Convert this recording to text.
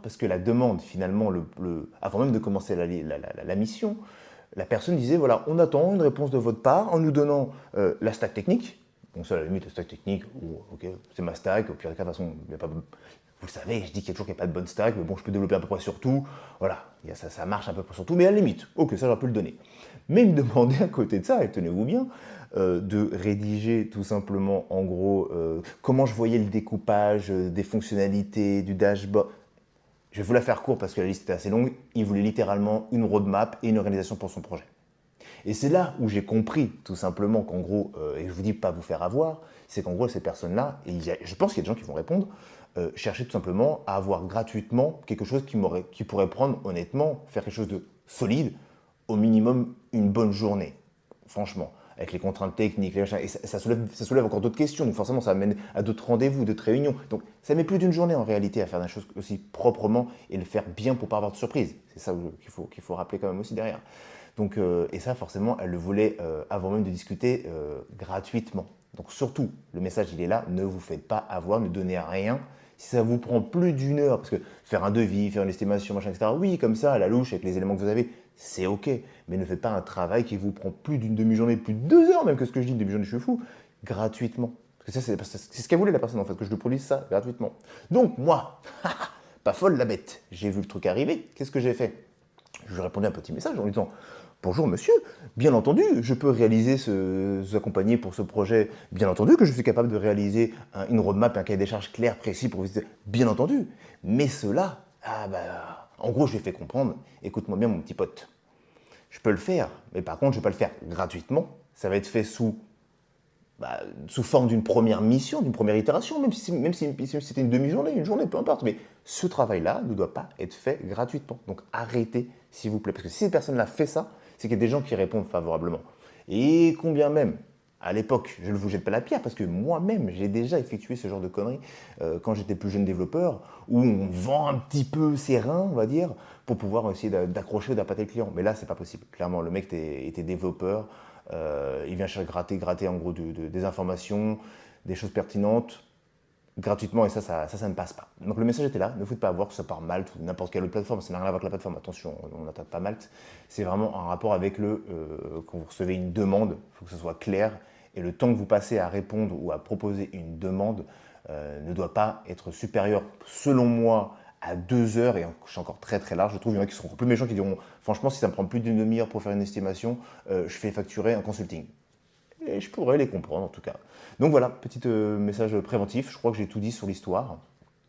parce que la demande, finalement, avant même de commencer la mission, la personne disait, voilà, on attend une réponse de votre part en nous donnant la stack technique. Bon, ça, à la limite, la stack technique, ok, c'est ma stack, au pire des cas, de toute façon, il n'y a pas, vous le savez, je dis qu'il y a toujours qu'il n'y a pas de bonne stack, mais bon, je peux développer à peu près sur tout. Voilà, ça marche à peu près sur tout, mais à la limite, ok, ça, j'aurais pu le donner. Mais il me demandait à côté de ça, et tenez-vous bien, de rédiger tout simplement, en gros, comment je voyais le découpage des fonctionnalités, du dashboard. Je vais vous la faire court parce que la liste était assez longue. Il voulait littéralement une roadmap et une organisation pour son projet. Et c'est là où j'ai compris tout simplement qu'en gros, et je vous dis pas vous faire avoir, c'est qu'en gros ces personnes-là, et je pense qu'il y a des gens qui vont répondre, cherchaient tout simplement à avoir gratuitement quelque chose qui pourrait prendre honnêtement, faire quelque chose de solide, au minimum une bonne journée, franchement, avec les contraintes techniques, les machins, et ça soulève encore d'autres questions, donc forcément ça amène à d'autres rendez-vous, d'autres réunions, donc ça met plus d'une journée en réalité à faire des choses aussi proprement et le faire bien pour ne pas avoir de surprise, c'est ça qu'il faut rappeler quand même aussi derrière. Donc, et ça, forcément, elle le voulait avant même de discuter gratuitement. Donc surtout, le message, il est là, ne vous faites pas avoir, ne donnez rien. Si ça vous prend plus d'une heure, parce que faire un devis, faire une estimation, machin, etc., oui, comme ça, à la louche, avec les éléments que vous avez, c'est OK. Mais ne faites pas un travail qui vous prend plus d'une demi-journée, plus de 2 heures, même que ce que je dis, une demi-journée, je suis fou, gratuitement. Parce que ça, c'est ce qu'elle voulait, la personne, en fait, que je lui produise ça gratuitement. Donc, moi, pas folle la bête, j'ai vu le truc arriver, qu'est-ce que j'ai fait? Je lui ai répondu un petit message en lui disant « Bonjour monsieur, bien entendu, je peux réaliser vous accompagner pour ce projet. Bien entendu que je suis capable de réaliser une roadmap, un cahier des charges clair, précis pour vous dire bien entendu. Mais cela, en gros, je lui ai fait comprendre, écoute-moi bien mon petit pote, je peux le faire, mais par contre, je ne vais pas le faire gratuitement. Ça va être fait sous forme d'une première mission, d'une première itération, même si c'était une demi-journée, une journée, peu importe. Mais ce travail-là ne doit pas être fait gratuitement. Donc arrêtez, s'il vous plaît. Parce que si cette personne-là fait ça, c'est qu'il y a des gens qui répondent favorablement. Et combien même, à l'époque, je ne vous jette pas la pierre, parce que moi-même, j'ai déjà effectué ce genre de conneries quand j'étais plus jeune développeur, où on vend un petit peu ses reins, on va dire, pour pouvoir essayer d'accrocher ou d'appâter le client. Mais là, c'est pas possible. Clairement, le mec était développeur, il vient chercher gratter en gros des informations, des choses pertinentes, gratuitement, et ça ne passe pas. Donc le message était là, ne vous faites pas avoir, que ce soit par Malte ou n'importe quelle autre plateforme, ça n'a rien à voir avec la plateforme, attention, on n'attaque pas Malte, c'est vraiment un rapport avec quand vous recevez une demande, il faut que ce soit clair, et le temps que vous passez à répondre ou à proposer une demande ne doit pas être supérieur, selon moi, à 2 heures, et je suis encore très très large, je trouve, il y en a qui seront plus méchants, qui diront, franchement, si ça me prend plus d'une demi-heure pour faire une estimation, je fais facturer un consulting. Et je pourrais les comprendre en tout cas. Donc voilà, petit message préventif, je crois que j'ai tout dit sur l'histoire.